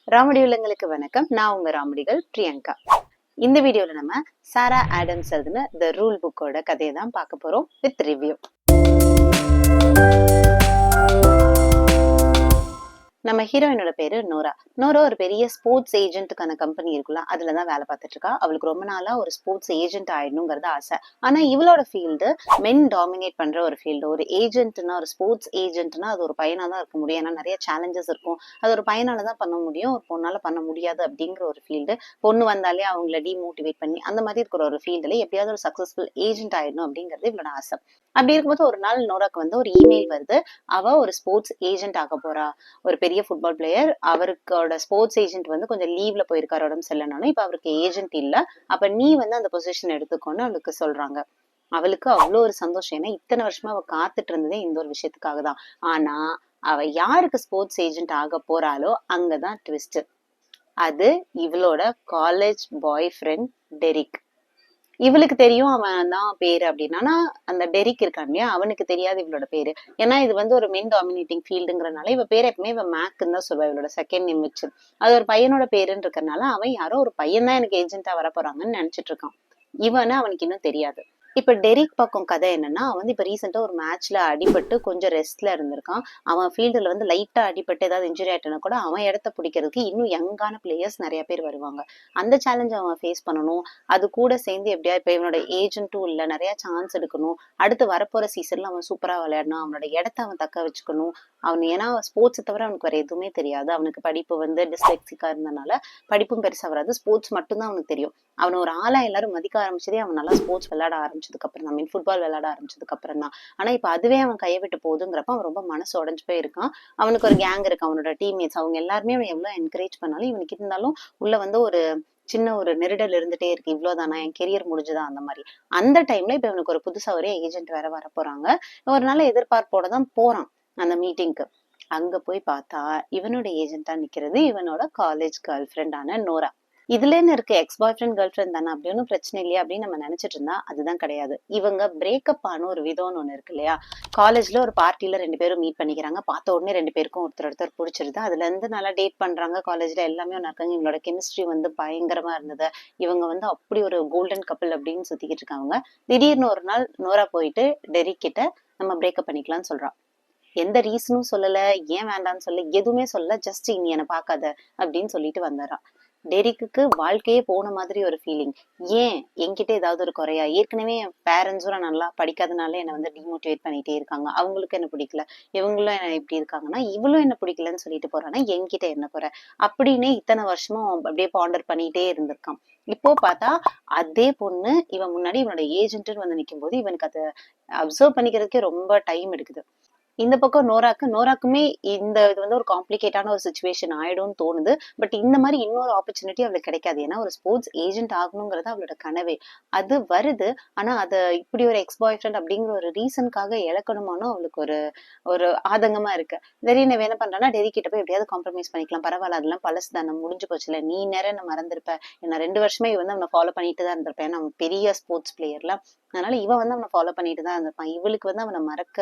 ராமடி உள்ளங்களுக்கு வணக்கம். நான் உங்க ராமடிகள் பிரியங்கா. இந்த வீடியோல நம்ம சாரா ஆடம்ஸ் எழுதின த ரூல் புக்கோட கதையை தான் பார்க்க போறோம் வித் ரிவ்யூ. நம்ம ஹீரோயினோட பேரு நோரா. நோரா ஒரு பெரிய ஸ்போர்ட்ஸ் ஏஜென்ட்டுக்கான கம்பெனி இருக்குல்ல, அதுலதான் வேலை பார்த்துட்டு இருக்கா. அவளுக்கு ரொம்ப நாளா ஒரு ஸ்போர்ட்ஸ் ஏஜென்ட் ஆயிடணுங்கிறது ஆசை. ஆனா இவளோட ஃபீல்டு மென் டாமினேட் பண்ற ஒரு ஃபீல்டு. ஒரு ஏஜென்ட்னா, ஒரு ஸ்போர்ட்ஸ் ஏஜென்ட்னா அது ஒரு பையனா தான் இருக்க முடியும். ஏன்னா நிறைய சேலஞ்சஸ் இருக்கும். அது ஒரு பையனால தான் பண்ண முடியும், ஒரு பொண்ணால பண்ண முடியாது அப்படிங்கிற ஒரு ஃபீல்டு. பொண்ணு வந்தாலே அவங்கள டிமோட்டிவேட் பண்ணி அந்த மாதிரி இருக்கிற ஒரு ஃபீல்டுல எப்படியாவது ஒரு சக்சஸ்ஃபுல் ஏஜென்ட் ஆயிடணும் அப்படிங்கிறது இவளோட ஆசை. அப்படி இருக்கும்போது ஒரு நாள் நோராக்கு வந்து ஒரு இமெயில் வருது. அவ ஒரு ஸ்போர்ட்ஸ் ஏஜென்ட் ஆக போறா. ஒரு பெரிய ஃபுட்பால் பிளேயர். அவருக்கோட ஸ்போர்ட்ஸ் ஏஜென்ட் வந்து கொஞ்சம் லீவ்ல போயிருக்காரு, உடம்பு சரியில்லைனாலும். இப்ப அவருக்கு ஏஜென்ட் இல்ல. அப்ப நீ வந்து அந்த பொசிஷன் எடுத்துக்கோன்னு அவளுக்கு சொல்றாங்க. அவளுக்கு அவ்வளோ ஒரு சந்தோஷம். ஏன்னா இத்தனை வருஷமா அவ காத்துட்டு இருந்ததே இந்த ஒரு விஷயத்துக்காக தான். ஆனா அவ யாருக்கு ஸ்போர்ட்ஸ் ஏஜென்ட் ஆக போறாளோ அங்கதான் ட்விஸ்ட். அது இவளோட காலேஜ் பாய் ஃப்ரெண்ட் டெரிக். இவளுக்கு தெரியும் அவன் தான் பேரு அப்படின்னா, ஆனா அந்த டெரிக் இருக்கான் இல்லையா, அவனுக்கு தெரியாது இவளோட பேரு. ஏன்னா இது வந்து ஒரு மென் டாமினேட்டிங் ஃபீல்டுங்கிறனால இவ பேர் எப்பவுமே இவ மேக்குன்னு தான் சொல்லுவா, இவளோட செகண்ட் நேம் வச்சு. அது ஒரு பையனோட பேருன்னு இருக்கறனால அவன் யாரோ ஒரு பையன் தான் எனக்கு ஏஜென்ட்டா வர போறாங்கன்னு நினைச்சிட்டு இருக்கான். இவனை அவனுக்கு இன்னும் தெரியாது. இப்ப டெரிக் பக்கம் கதை என்னன்னா, அவன் வந்து இப்ப ரீசெண்டா ஒரு மேட்ச்ல அடிபட்டு கொஞ்சம் ரெஸ்ட்ல இருந்திருக்கான். அவன் ஃபீல்டுல வந்து லைட்டா அடிபட்டு ஏதாவது இன்ஜுரி ஆயிட்டனா கூட அவன் இடத்த பிடிக்கிறதுக்கு இன்னும் யங்கான பிளேயர்ஸ் நிறைய பேர் வருவாங்க. அந்த சேலஞ்ச் அவன் ஃபேஸ் பண்ணணும். அது கூட சேர்ந்து எப்படியா இப்ப இவனோட ஏஜென்ட்டும் இல்ல, நிறைய சான்ஸ் எடுக்கணும். அடுத்து வரப்போற சீசன்ல அவன் சூப்பரா விளையாடணும். அவனோட இடத்த அவன் தக்க வச்சுக்கணும். அவன் ஏன்னா ஸ்போர்ட்ஸ் தவிர அவனுக்கு வேற எதுவுமே தெரியாது. அவனுக்கு படிப்பு வந்து டிஸ்லெக்சிக்கா இருந்தனால படிப்பும் பெருசா வராது. ஸ்போர்ட்ஸ் மட்டும் தான் அவனுக்கு தெரியும். அவனை ஒரு ஆளா எல்லாரும் மதிக்க ஆரம்பிச்சதே அவன் நல்லா ஸ்போர்ட்ஸ் விளையாட ஆரம்பிச்சதுக்கு அப்புறம் தான், மீன் ஃபுட்பால் விளையாட ஆரம்பிச்சதுக்கு அப்புறம் தான். ஆனா இப்ப அதுவே அவன் கையை விட்டு போகுதுங்கிறப்ப அவன் ரொம்ப மனசு உடைஞ்சு போய் இருக்கான். அவனுக்கு ஒரு கேங் இருக்கு, அவனோட டீம்மேட்ஸ். அவங்க எல்லாருமே அவன் எவ்வளவு என்கரேஜ் பண்ணாலும் இவனுக்கு இருந்தாலும் உள்ள வந்து ஒரு சின்ன ஒரு நெருடல் இருந்துட்டே இருக்கு. இவ்வளவுதானா, என் கெரியர் முடிஞ்சுதான் அந்த மாதிரி. அந்த டைம்ல இப்ப இவனுக்கு ஒரு புதுசா ஒரே ஏஜென்ட் வேற வர போறாங்க. ஒரு நாள் எதிர்பார்ப்போட தான் போறான் அந்த மீட்டிங்க்கு. அங்க போய் பார்த்தா இவனோட ஏஜென்ட்டா நிக்கிறது இவனோட காலேஜ் கேர்ள் ஃப்ரெண்டான நோரா. இதுல என்ன இருக்கு, எக்ஸ் பாய் ஃப்ரெண்ட் கேர்ள் ஃப்ரெண்ட் தானே, அப்படி ஒன்றும் பிரச்சனை இல்லையா அப்படின்னு நம்ம நினைச்சிட்டு இருந்தா அதுதான் கிடையாது. இவங்க பிரேக்கப் ஆன ஒரு விதம்னு ஒண்ணு இருக்கு இல்லையா. காலேஜ்ல ஒரு பார்ட்டில ரெண்டு பேரும் மீட் பண்ணிக்கிறாங்க. பார்த்த உடனே ரெண்டு பேருக்கும் ஒருத்தர் பிடிச்சிருது. அதுல இருந்து நல்லா டேட் பண்றாங்க. காலேஜ்ல எல்லாமே ஒண்ணா இருக்காங்க. இவங்களோட கெமிஸ்ட்ரி வந்து பயங்கரமா இருந்தது. இவங்க வந்து அப்படி ஒரு கோல்டன் கப்பிள் அப்படின்னு சுத்திக்கிட்டு இருக்காங்க. திடீர்னு ஒரு நாள் நோரா போயிட்டு டெரிக் கிட்ட நம்ம பிரேக்கப் பண்ணிக்கலாம்னு சொல்றான். எந்த ரீசனும் சொல்லல, ஏன் வேண்டாம்னு சொல்ல, எதுவுமே சொல்ல. ஜஸ்ட் இனி என்ன பாக்காத அப்படின்னு சொல்லிட்டு வந்துடுறான். டெரிக்கு வாழ்க்கையே போன மாதிரி ஒரு ஃபீலிங். ஏன் என்கிட்ட ஏதாவது ஒரு குறையா? ஏற்கனவே என் பேரண்ட்ஸும் நான் நல்லா படிக்காதனால என்னை வந்து டிமோட்டிவேட் பண்ணிட்டே இருக்காங்க. அவங்களுக்கு என்ன பிடிக்கல, இவங்களும் என்ன இப்படி இருக்காங்கன்னா, இவளும் என்ன பிடிக்கலன்னு சொல்லிட்டு போறானா, என்கிட்ட என்ன குறை அப்படின்னே இத்தனை வருஷமும் அப்படியே பாண்டர் பண்ணிட்டே இருந்திருக்கான். இப்போ பார்த்தா அதே பொண்ணு இவன் முன்னாடி இவனோட ஏஜென்ட்னு வந்து நிற்கும் போது இவனுக்கு அதை அப்சர்வ் பண்ணிக்கிறதுக்கே ரொம்ப டைம் எடுக்குது. இந்த பக்கம் நோராக்குமே இந்த இது வந்து ஒரு காம்ப்ளிகேட்டான ஒரு சுச்சுவேஷன் ஆயிடும்னு தோணுது. பட் இந்த மாதிரி இன்னொரு ஆப்பர்ச்சுனிட்டி அவளுக்கு கிடைக்காது. ஏன்னா ஒரு ஸ்போர்ட்ஸ் ஏஜென்ட் ஆகணுங்கிறது அவளோட கனவே. அது வருது. ஆனா அது இப்படி ஒரு எக்ஸ் பாய் ஃப்ரெண்ட் அப்படிங்கிற ஒரு ரீசனுக்காக இழக்கணுமானோ அவளுக்கு ஒரு ஒரு ஆதங்கமா இருக்கு. திடீர்னு என்ன பண்றான்னா, டெரி கிட்ட போய் எப்படியாவது காம்ப்ரமைஸ் பண்ணிக்கலாம், பரவாயில்ல அதெல்லாம் பழசு தானே, முடிஞ்சு போச்சுல, நீ நேரம் மறந்துருப்ப. நான் 2 வருஷமா இவ வந்து அவனை ஃபாலோ பண்ணிட்டு தான் இருந்திருப்பேன். ஏன்னா அவன் பெரிய ஸ்போர்ட்ஸ் பிளேயர்ல. அதனால இவன் வந்து அவனை ஃபாலோ பண்ணிட்டு தான் இருந்திருப்பான். இவளுக்கு வந்து அவனை மறக்க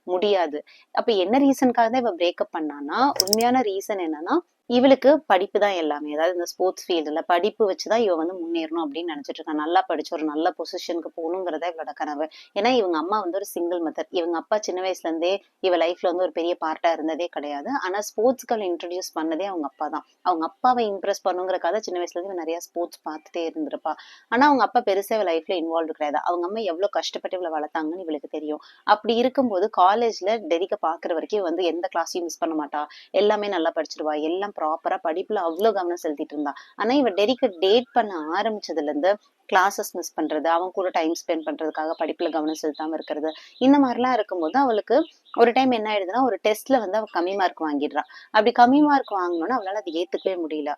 முடியாது. அப்ப என்ன ரீசனுக்காக தான் இவ பிரேக்கப் பண்ணானா, உண்மையான ரீசன் என்னன்னா, இவளுக்கு படிப்பு தான் எல்லாமே. அதாவது இந்த ஸ்போர்ட்ஸ் ஃபீல்டுல படிப்பு வச்சுதான் இவ வந்து முன்னேறணும் அப்படின்னு நினைச்சிட்டு இருக்கா. நல்லா படிச்சு ஒரு நல்ல பொசிஷனுக்கு போகணுங்கிறதா இவளோட கனவு. ஏன்னா இவங்க அம்மா வந்து ஒரு சிங்கிள் மதர். இவங்க அப்பா சின்ன வயசுல இருந்தே இவ லைஃப்ல வந்து ஒரு பெரிய பார்ட்டா இருந்ததே கிடையாது. ஆனா ஸ்போர்ட்ஸ்கள் இன்ட்ரடியூஸ் பண்ணதே அவங்க அப்பா தான். அவங்க அப்பாவை இம்ப்ரெஸ் பண்ணுங்கிறக்காக சின்ன வயசுல இருந்து இவ நிறைய ஸ்போர்ட்ஸ் பார்த்துட்டே இருந்திருப்பா. ஆனா அவங்க அப்பா பெருசா இவ லைஃப்ல இன்வால்வ் கிடையாது. அவங்க அம்மா எவ்வளவு கஷ்டப்பட்டு இவளை வளர்த்தாங்கன்னு இவளுக்கு தெரியும். அப்படி இருக்கும்போது காலேஜ்ல டெரிக்க பாக்குற வரைக்கும் வந்து எந்த கிளாஸையும் மிஸ் பண்ண மாட்டா. எல்லாமே நல்லா படிச்சிருவா. எல்லாம் ப்ராப்பரா படிப்புல அவ்வளவு கவனம் செலுத்திட்டு இருந்தா. ஆனா இவ டெரிக்க டேட் பண்ண ஆரம்பிச்சதுல இருந்து கிளாஸஸ் மிஸ் பண்றது, அவன் கூட டைம் ஸ்பெண்ட் பண்றதுக்காக படிப்புல கவனம் செலுத்தாம இருக்கிறது, இந்த மாதிரிலாம் இருக்கும்போது அவளுக்கு ஒரு டைம் என்ன ஆயிடுதுன்னா, ஒரு டெஸ்ட்ல வந்து அவ கம்மி மார்க் வாங்கிடுறா. அப்படி கம்மி மார்க் வாங்கினோன்னா அவளால அதை ஏத்துக்கவே முடியல.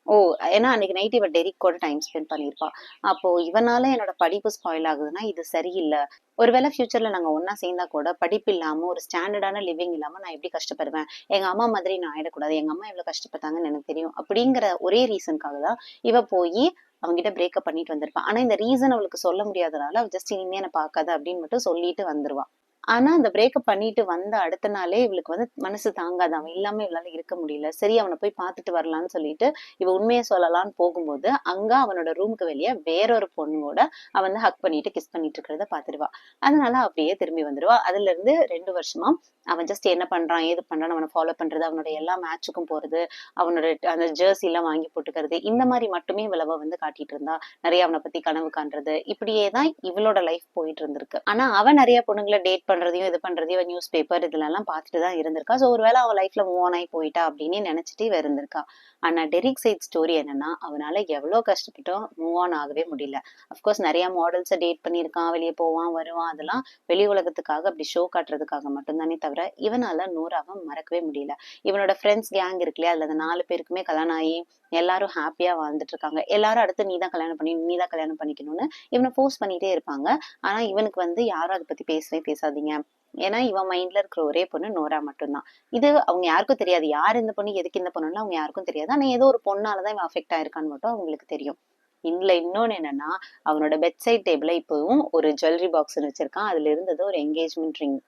ஓ! ஏன்னா அன்னைக்கு நைட் இவ டெரிக் கூட டைம் ஸ்பெண்ட் பண்ணியிருப்பா. அப்போ இவனால என்னோட படிப்பு ஸ்பாயில் ஆகுதுன்னா இது சரியில்ல. ஒருவேளை ஃபியூச்சர்ல நாங்க ஒண்ணா சேர்ந்தா கூட படிப்பு இல்லாம ஒரு ஸ்டாண்டர்டான லிவிங் இல்லாம நான் எப்படி கஷ்டப்படுவேன்? எங்க அம்மா மாதிரி நான் ஆயிடக்கூடாது. எங்க அம்மா எவ்வளவு கஷ்டப்பட்டாங்கன்னு எனக்கு தெரியும். அப்படிங்கிற ஒரே ரீசனுக்காக தான் இவ போயி அவன்கிட்ட பிரேக்கப் பண்ணிட்டு வந்திருப்பா. ஆனா இந்த ரீசன் அவளுக்கு சொல்ல முடியாதனால அவ ஜஸ்ட் இனிமே என்ன பார்க்காத அப்படின்னு மட்டும் சொல்லிட்டு வந்துருவா. ஆனா அந்த பிரேக்கப் பண்ணிட்டு வந்த அடுத்த நாளே இவளுக்கு வந்து மனசு தாங்காது. அவன் இல்லாம இவளால இருக்க முடியல. சரி அவன போய் பார்த்துட்டு வரலான்னு சொல்லிட்டு, இவ உண்மைய சொல்லலான்னு போகும்போது, அங்க அவனோட ரூமுக்கு வெளிய வேற ஒரு பொண்ணோட அவ வந்து ஹக் பண்ணிட்டு, கிஸ் பண்ணிட்டு இருக்கிறத பார்த்துடுவா. அதனால அப்படியே திரும்பி வந்துருவா. அதுலருந்து 2 வருஷமா அவன் ஜஸ்ட் என்ன பண்றான், ஏது பண்றான்னு அவன ஃபாலோ பண்றது, அவனோட எல்லா மேட்ச்சுக்கும் போறது, அவனோட அந்த ஜெர்சி எல்லாம் வாங்கி போட்டுக்கிறது, இந்த மாரி மட்டுமே இவளவ வந்து காட்டிட்டு இருந்தா. நெறைய அவன பத்தி கனவு காண்றது, இப்படியே தான் இவளோட லைஃப் போயிட்டு இருந்திருக்கு. ஆனா அவ நெறைய பொண்ணுங்கள டேட் பண்றதையும், இது பண்றதையும் நியூஸ் பேப்பர் இதுலலாம் பார்த்துட்டு தான் இருந்திருக்கா. ஸோ ஒருவேள அவ லைஃப்ல மூவ் ஆன் ஆயி போயிட்டா அப்படின்னு நெனச்சுட்டு இவ இருந்திருக்கா. ஆனா டெரிக் சைட் ஸ்டோரி என்னன்னா, அவனால எவ்ளோ கஷ்டப்பட்டும் மூவ் ஆன் ஆகவே முடியல. அஃப்கோர்ஸ் நெறைய மாடல்ஸ டேட் பண்ணியிருக்கான், வெளிய போவான், வருவான். அதெல்லாம் வெளி உலகத்துக்காக அப்படி ஷோ காட்டுறதுக்காக மட்டும் தானே தவிர, இவனால நூராவ மறக்கவே முடியல. இவனோட ஃப்ரெண்ட்ஸ் கேங் இருக்கு இல்லையா? அதுல அந்த 4 பேருக்குமே கல்யாணம் ஆயி எல்லாரும் ஹாப்பியா வாழ்ந்துட்டு இருக்காங்க. எல்லாரும் அடுத்து நீ தான் கல்யாணம் பண்ணி நீ தான் கல்யாணம் பண்ணிக்கணும்னு இவனை ஃபோர்ஸ் பண்ணிட்டே இருப்பாங்க. ஆனா இவனுக்கு வந்து யாரும் அதை பத்தி பேசவே பேசாதீங்க. ஏன்னா இவன் மைண்ட்ல இருக்கிற ஒரே பொண்ணு நோரா மட்டும்தான். இது அவங்க யாருக்கும் தெரியாது. யார் இந்த பொண்ணு, எதுக்கு இந்த பொண்ணுன்னு அவங்க யாருக்கும் தெரியாது. ஆனா ஏதோ ஒரு பொண்ணாலதான் இவன் அஃபெக்ட் ஆயிருக்கான்னு மட்டும் அவங்களுக்கு தெரியும். இதுல இன்னொன்னு என்னன்னா, அவனோட பெட் சைட் டேபிள்ல இப்பவும் ஒரு ஜுவல்லரி பாக்ஸ் வச்சிருக்கான். அதுல இருந்தது ஒரு என்கேஜ்மெண்ட் ரிங்.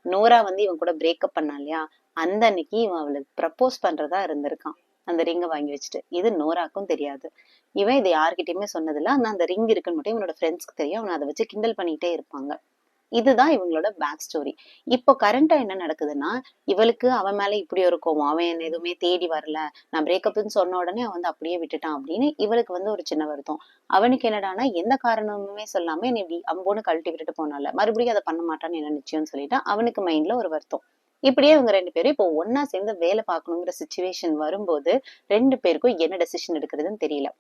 நோரா வந்து இவன் கூட பிரேக்கப் பண்ணா இல்லையா, அந்த அன்னைக்கு இவன் அவளுக்கு ப்ரப்போஸ் பண்றதா இருந்திருக்கான். அந்த ரிங்க வாங்கி வச்சுட்டு. இது நோராக்கும் தெரியாது. இவன் இது யார்கிட்டயுமே சொன்னதில்ல. ஆனா அந்த ரிங் இருக்குன்னு மட்டும் இவனோட ஃப்ரெண்ட்ஸ்க்கு தெரியும். அவனை அதை வச்சு கிண்டல் பண்ணிட்டே இருப்பாங்க. இதுதான் இவங்களோட பேக் ஸ்டோரி. இப்போ கரண்டா என்ன நடக்குதுன்னா, இவளுக்கு அவன் மேல இப்படி ஒரு கோவம். அவன் என்ன எதுவுமே தேடி வரல. நான் பிரேக்கப்ன்னு சொன்ன உடனே அவன் வந்து அப்படியே விட்டுட்டான் அப்படின்னு இவளுக்கு வந்து ஒரு சின்ன வருத்தம். அவனுக்கு என்னடான்னா, எந்த காரணமுமே சொல்லாம என்னை இப்படி அம்போன்னு கழட்டி விட்டுட்டு போனால. மறுபடியும் அதை பண்ண மாட்டான்னு என்ன நிச்சயம்னு சொல்லிட்டு அவனுக்கு மைண்ட்ல ஒரு வருத்தம். இப்படியே இவங்க 2 பேரும் இப்போ ஒண்ணா சேர்ந்து வேலை பார்க்கணுங்கிற சிச்சுவேஷன் வரும்போது 2 பேருக்கும் என்ன டெசிஷன் எடுக்கிறதுன்னு தெரியல.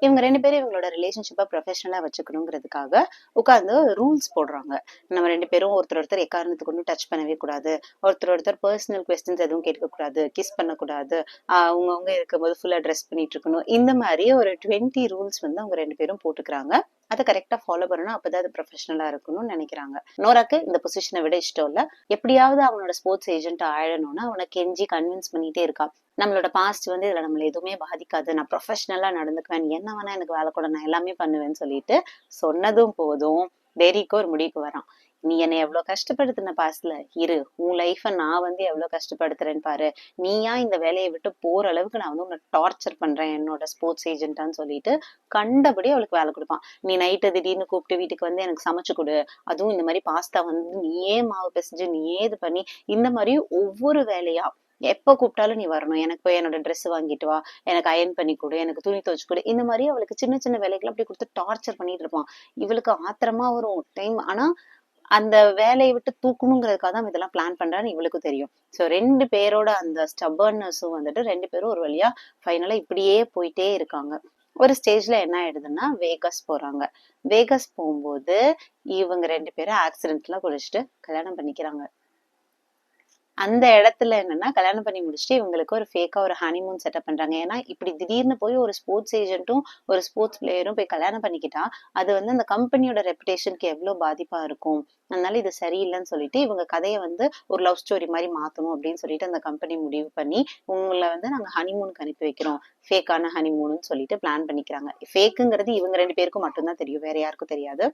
இவங்க 2 பேரும் இவங்களோட ரிலேஷன்ஷிப்ப ப்ரொஃபஷனலா வச்சுக்கணுங்கிறதுக்காக உட்கார்ந்து ரூல்ஸ் போடுறாங்க. நம்ம 2 பேரும் ஒருத்தர் எக்காரணத்துக்கு கொண்டும் டச் பண்ணவே கூடாது. ஒருத்தர் பர்சனல் கொஸ்டின்ஸ் எதுவும் கேட்கக் கூடாது. கிஸ் பண்ணக்கூடாது. அவங்கவங்க இருக்கும்போது ஃபுல்லா ட்ரெஸ் பண்ணிட்டு இருக்கணும். இந்த மாதிரி ஒரு 20 ரூல்ஸ் வந்து அவங்க 2 பேரும் போட்டுக்கிறாங்க. அதை கரெக்டா ஃபாலோ பண்ணணும். அப்பதான் அது ப்ரொஃபஷனலா இருக்கணும்னு நினைக்கிறாங்க. நோராக்கு இந்த பொசிஷனை விட இஷ்டம் இல்ல. எப்படியாவது அவனோட ஸ்போர்ட்ஸ் ஏஜென்ட் ஆயிடணும்னு அவனை கெஞ்சி கன்வின்ஸ் பண்ணிட்டே இருக்கா. நம்மளோட பாஸ்ட் வந்து இதுல நம்மள எதுவுமே பாதிக்காது. நான் ப்ரொஃபஷனலா நடந்துக்குவேன். நீ என்ன வேணா எனக்கு வேலை கூட நான் எல்லாமே பண்ணுவேன்னு சொல்லிட்டு சொன்னதும் போதும் டெரிக்கு ஒரு முடிவுக்கு வரான். நீ என்னை எவ்வளவு கஷ்டப்படுத்தின பாஸ்ட்ல, இரு உன் லைஃப நான் வந்து எவ்வளவு கஷ்டப்படுத்துறேன்னு பாரு. நீயா இந்த வேலையை விட்டு போற அளவுக்கு நான் வந்து உன்னை டார்ச்சர் பண்றேன் என்னோட ஸ்போர்ட்ஸ் ஏஜென்ட்டான்னு சொல்லிட்டு கண்டபடி அவளுக்கு வேலை கொடுப்பான். நீ நைட்டு திடீர்னு கூப்பிட்டு வீட்டுக்கு வந்து எனக்கு சமைச்சு கொடு, அதுவும் இந்த மாதிரி பாஸ்தா வந்து நீயே மாவு பிசைஞ்சு நீயே இது பண்ணி, இந்த மாதிரி ஒவ்வொரு வேலையா எப்ப கூப்பிட்டாலும் நீ வரணும். எனக்கு போய் என்னோட ட்ரெஸ் வாங்கிட்டு வா, எனக்கு அயன் பண்ணி கொடு, எனக்கு துணி துவைச்சு கொடு, இந்த மாதிரி அவளுக்கு சின்ன சின்ன வேலைகள் அப்படி கொடுத்து டார்ச்சர் பண்ணிட்டு இருப்பான். இவளுக்கு ஆத்திரமா வரும் டைம். ஆனா அந்த வேலையை விட்டு தூக்கணுங்கிறதுக்காக தான் இதெல்லாம் பிளான் பண்றான்னு இவளுக்கும் தெரியும். சோ 2 பேரோட அந்த ஸ்டபர்னஸும் வந்துட்டு 2 பேரும் ஒரு வழியா ஃபைனலா இப்படியே போயிட்டே இருக்காங்க. ஒரு ஸ்டேஜ்ல என்ன ஆயிடுதுன்னா வேகஸ் போறாங்க. வேகஸ் போகும்போது இவங்க 2 பேரும் ஆக்சிடென்ட்ல குடிச்சிட்டு கல்யாணம் பண்ணிக்கிறாங்க. அந்த இடத்துல என்னன்னா கல்யாணம் பண்ணி முடிச்சுட்டு இவங்களுக்கு ஒரு ஃபேக்கா ஒரு ஹனிமூன் செட்டப் பண்றாங்க. ஏன்னா இப்படி திடீர்னு போய் ஒரு ஸ்போர்ட்ஸ் ஏஜென்ட்டும் ஒரு ஸ்போர்ட்ஸ் பிளேயரும் போய் கல்யாணம் பண்ணிக்கிட்டா அது வந்து அந்த கம்பெனியோட ரெப்புடேஷனுக்கு எவ்வளவு பாதிப்பா இருக்கும். அதனால இது சரியில்லைன்னு சொல்லிட்டு இவங்க கதையை வந்து ஒரு லவ் ஸ்டோரி மாதிரி மாத்தணும் அப்படின்னு சொல்லிட்டு அந்த கம்பெனி முடிவு பண்ணி உங்களை வந்து நாங்க ஹனிமூனுக்கு அனுப்பி வைக்கிறோம், ஃபேக்கான ஹனிமூன்னு சொல்லிட்டு பிளான் பண்ணிக்கிறாங்க. ஃபேக்குங்கிறது இவங்க 2 பேருக்கும் மட்டும்தான் தெரியும், வேற யாருக்கும் தெரியாது.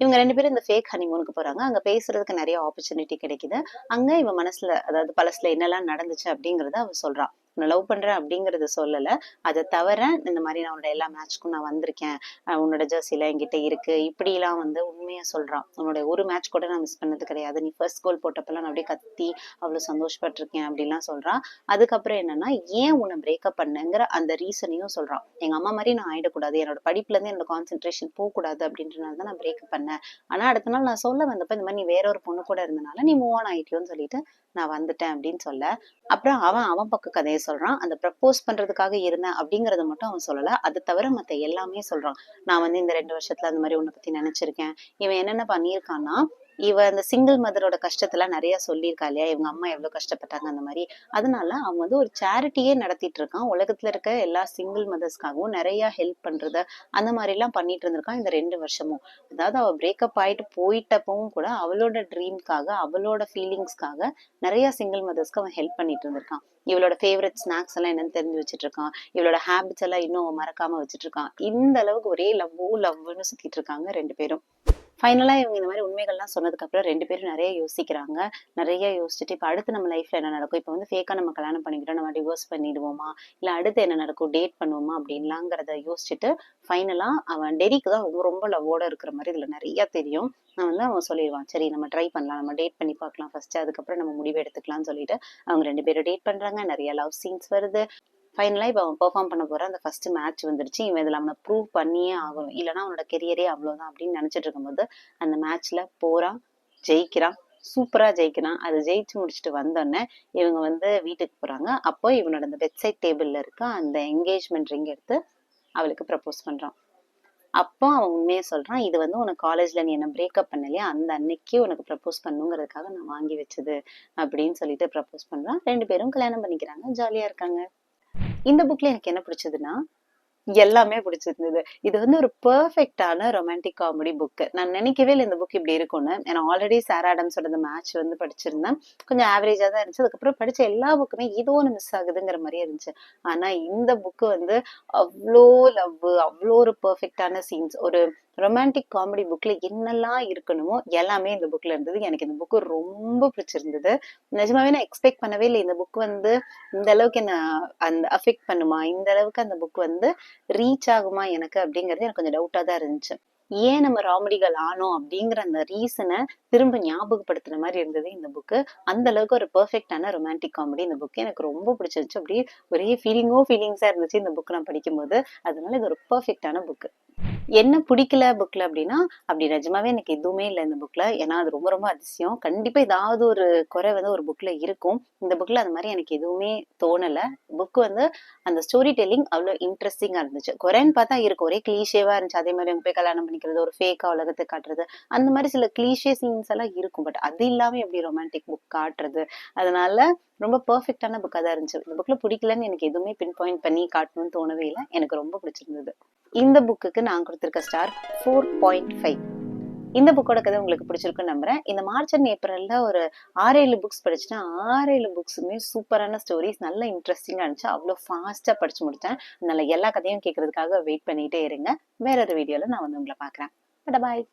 இவங்க 2 பேரும் இந்த ஃபேக் ஹனிமூனுக்கு போறாங்க. அங்க பேசுறதுக்கு நிறைய ஆப்பர்ச்சுனிட்டி கிடைக்குது. அங்க இவ மனசுல அதாவது பழசுல என்னெல்லாம் நடந்துச்சு அப்படிங்கறத அவ சொல்றா. உன்னை லவ் பண்றேன் அப்படிங்கறத சொல்லல. அதை தவிர இந்த மாதிரி நான் உன்னோட எல்லா மேட்ச்க்கும் நான் வந்திருக்கேன், உன்னோட ஜெர்சில என்கிட்ட இருக்கு, இப்படி எல்லாம் வந்து உண்மையா சொல்றான். உன்னோட ஒரு மேட்ச் கூட நான் மிஸ் பண்ணது கிடையாது. நீ ஃபர்ஸ்ட் கோல் போட்டப்பெல்லாம் நான் அப்படியே கத்தி அவ்வளவு சந்தோஷப்பட்டிருக்கேன் அப்படின்லாம் சொல்றான். அதுக்கப்புறம் என்னன்னா ஏன் உன்னை பிரேக்கப் பண்ணுங்கிற அந்த ரீசனையும் சொல்றான். எங்க அம்மா மாதிரி நான் ஆயிடக்கூடாது, என்னோட படிப்புல இருந்து என்னோட கான்சென்ட்ரேஷன் போக கூடாது அப்படின்றனாலதான் நான் பிரேக்கப் பண்ணேன். ஆனா அடுத்த நாள் நான் சொல்ல வந்தப்ப இந்த மாதிரி நீ வேற ஒரு பொண்ணு கூட இருந்தனால நீ மூவ் ஆன் ஆயிட்டியோன்னு சொல்லிட்டு நான் வந்துட்டேன் அப்படின்னு சொல்ல, அப்புறம் அவன் பக்க கதையை சொல்றான். அந்த ப்ரப்போஸ் பண்றதுக்காக இருந்தேன் அப்படிங்கறத மட்டும் அவன் சொல்லல. அது தவிர மத்த எல்லாமே சொல்றான். நான் வந்து இந்த 2 வருஷத்துல அந்த மாதிரி உன்னை பத்தி நினைச்சிருக்கேன். இவன் என்னென்ன பண்ணியிருக்கான்னா, இவ அந்த சிங்கிள் மதரோட கஷ்டத்தெல்லாம் நிறைய சொல்லியிருக்கா இல்லையா, இவங்க அம்மா எவ்வளவு கஷ்டப்பட்டாங்க அந்த மாதிரி. அதனால அவன் வந்து ஒரு சேரிட்டியே நடத்திட்டு இருக்கான். உலகத்துல இருக்க எல்லா சிங்கிள் மதர்ஸ்க்காகவும் நிறைய ஹெல்ப் பண்றது அந்த மாதிரி எல்லாம் பண்ணிட்டு இருந்திருக்கான் இந்த 2 வருஷமும். அதாவது அவ பிரேக்கப் ஆயிட்டு போயிட்டப்பவும் கூட அவளோட ட்ரீம்காக அவளோட ஃபீலிங்ஸ்க்காக நிறைய சிங்கிள் மதர்ஸ்க்கு அவன் ஹெல்ப் பண்ணிட்டு இருந்திருக்கான். இவளோட ஃபேவரட் ஸ்நாக்ஸ் எல்லாம் என்னன்னு தெரிஞ்சு வச்சிட்டு இருக்கான். இவளோட ஹேபிட்ஸ் எல்லாம் இன்னும் மறக்காம வச்சிட்டு இருக்கான். இந்த அளவுக்கு ஒரே லவ்னு சுத்திட்டு இருக்காங்க 2 பேரும். ஃபைனலா இவங்க இந்த மாதிரி உண்மைகள்லாம் சொன்னதுக்கு அப்புறம் 2 பேரும் நிறைய யோசிக்கிறாங்க. நிறைய யோசிச்சுட்டு, இப்ப அடுத்து நம்ம லைஃப்ல என்ன நடக்கும்? இப்ப வந்து ஃபேக்கா நம்ம கல்யாணம் பண்ணிக்கிட்டோம், நம்ம டிவோர்ஸ் பண்ணிடுவோமா? இல்ல அடுத்து என்ன நடக்கும்? டேட் பண்ணுவோமா? அப்படின்லாங்கிறத யோசிச்சுட்டு, ஃபைனலா அவன் டெரிக்கு தான் ரொம்ப ரொம்ப லவ்வோட இருக்கிற மாதிரி இதுல நிறைய தெரியும். அவன் சொல்லிடுவான், சரி நம்ம ட்ரை பண்ணலாம், நம்ம டேட் பண்ணி பார்க்கலாம் ஃபர்ஸ்ட், அதுக்கப்புறம் நம்ம முடிவு எடுத்துக்கலாம்னு சொல்லிட்டு அவங்க 2 பேரும் டேட் பண்றாங்க. நிறைய லவ் சீன்ஸ் வருது. ஃபைனலா இப்ப அவன் பெர்ஃபார்ம் பண்ண போற அந்த ஃபர்ஸ்ட் மேட்ச் வந்துருச்சு. இவன் இதுல அவனை ப்ரூவ் பண்ணியே ஆகணும். இல்லன்னா அவனோட கெரியரே அவ்வளவுதான் அப்படின்னு நினைச்சிட்டு இருக்கும்போது அந்த மேட்ச்ல போறான், ஜெயிக்கிறான். சூப்பரா ஜெயிக்கிறான். அது ஜெயிச்சு முடிச்சுட்டு வந்தோடனே இவங்க வந்து வீட்டுக்கு போறாங்க. அப்போ இவனோட அந்த பெட்சைட் டேபிள்ல இருக்க அந்த என்கேஜ்மெண்ட் ரிங் எடுத்து அவளுக்கு ப்ரப்போஸ் பண்றான். அப்போ அவன் உண்மையை சொல்றான், இது வந்து உனக்கு காலேஜ்ல நீ என்ன பிரேக்கப் பண்ணலையா, அந்த அன்னைக்கு உனக்கு ப்ரப்போஸ் பண்ணுங்கிறதுக்காக நான் வாங்கி வச்சது அப்படின்னு சொல்லிட்டு ப்ரப்போஸ் பண்றான். 2 பேரும் கல்யாணம் பண்ணிக்கிறாங்க, ஜாலியா இருக்காங்க. இந்த புக்ல எனக்கு என்ன பிடிச்சதுன்னா, எல்லாமே பிடிச்சிருந்தது. இது வந்து ஒரு பெர்ஃபெக்ட்டான ரொமான்டிக் காமெடி புக். நான் நினைக்கவே இல்ல இந்த புக் இப்படி இருக்கும்னு. ஏன்னா ஆல்ரெடி சாரா ஆடம்ஸோட தி மேட்ச் வந்து படிச்சிருந்தேன். கொஞ்சம் ஆவரேஜா தான் இருந்துச்சு. அதுக்கப்புறம் படிச்ச எல்லா புக்குமே ஏதோ ஒண்ணு மிஸ் ஆகுதுங்கிற மாரியே இருந்துச்சு. ஆனா இந்த புக் வந்து அவ்ளோ லவ், அவ்ளோ ஒரு பெர்ஃபெக்ட்டான சீன்ஸ். ஒரு ரொமான்டிக் காமெடி புக்ல என்னெல்லாம் இருக்கணுமோ எல்லாமே இந்த புக்ல இருந்தது. எனக்கு இந்த புக் ரொம்ப பிடிச்சிருந்தது. நிஜமாவே நான் எக்ஸ்பெக்ட் பண்ணவே இல்ல. இந்த புக் வந்து இந்த அளவுக்கு என்ன அந்த அஃபெக்ட் பண்ணுமா? இந்த அளவுக்கு அந்த புக் வந்து ரீச் ஆகுமா எனக்கு அப்படிங்கிறது எனக்கு கொஞ்சம் டவுட்டா தான் இருந்துச்சு. ஏன் நம்ம ராமடிகள் ஆனோம் அப்படிங்கிற அந்த ரீசனை திரும்ப ஞாபகப்படுத்துன மாதிரி இருந்தது இந்த புக்கு. அந்த அளவுக்கு ஒரு பெர்ஃபெக்டான ரொமான்டிக் காமெடி இந்த புக் எனக்கு ரொம்ப பிடிச்சிருந்துச்சு. அப்படியே ஒரே ஃபீலிங்ஸா இருந்துச்சு இந்த புக் நான் படிக்கும்போது. அதனால இது ஒரு பெர்ஃபெக்டான புக். என்ன பிடிக்கல புக்ல அப்படின்னா, அப்படி நிஜமாவே எனக்கு எதுவுமே இல்ல இந்த புக்ல. ஏன்னா அது ரொம்ப ரொம்ப அதிசயம். கண்டிப்பா ஏதாவது ஒரு குறை வந்து ஒரு புக்ல இருக்கும். இந்த புக்ல அந்த மாதிரி எனக்கு எதுவுமே தோணல. புக் வந்து அந்த ஸ்டோரி டெல்லிங் அவ்வளோ இன்ட்ரெஸ்டிங்கா இருந்துச்சு. குறைன்னு பார்த்தா இருக்கு. ஒரே கிளீஷேவா இருந்துச்சு. அதே மாதிரி அவங்க போய் கல்யாணம் பண்ணிக்கிறது, ஒரு ஃபேக்கா உலகத்தை காட்டுறது, அந்த மாதிரி சில கிளீஷே சீன்ஸ் எல்லாம் இருக்கும். பட் அது இல்லாம எப்படி ரொமான்டிக் புக் காட்டுறது? அதனால ரொம்ப பெர்ஃபெக்டான புக்கா தான் இருந்துச்சு. இந்த புக்ல பிடிக்கலன்னு எனக்கு எதுவுமே பின் பாயிண்ட் பண்ணி காட்டணும்னு தோணவே இல்லை. எனக்கு ரொம்ப பிடிச்சிருந்தது. இந்த புக்குக்கு நான் கொடுத்திருக்க ஸ்டார் 4.5. இந்த புக்கோட கதை உங்களுக்கு பிடிச்சிருக்குன்னு நம்புறேன். இந்த மார்ச் அண்ட் ஏப்ரல்ல ஒரு 6-7 புக்ஸ் படிச்சுட்டேன். 6-7 புக்ஸுமே சூப்பரான ஸ்டோரிஸ், நல்ல இன்ட்ரெஸ்டிங்கா இருந்துச்சு. அவ்வளோ ஃபாஸ்டா படிச்சு முடிச்சேன். அதனால எல்லா கதையும் கேட்கறதுக்காக வெயிட் பண்ணிட்டே இருங்க. வேற ஒரு வீடியோல நான் வந்து உங்களை பாக்குறேன். பாய்.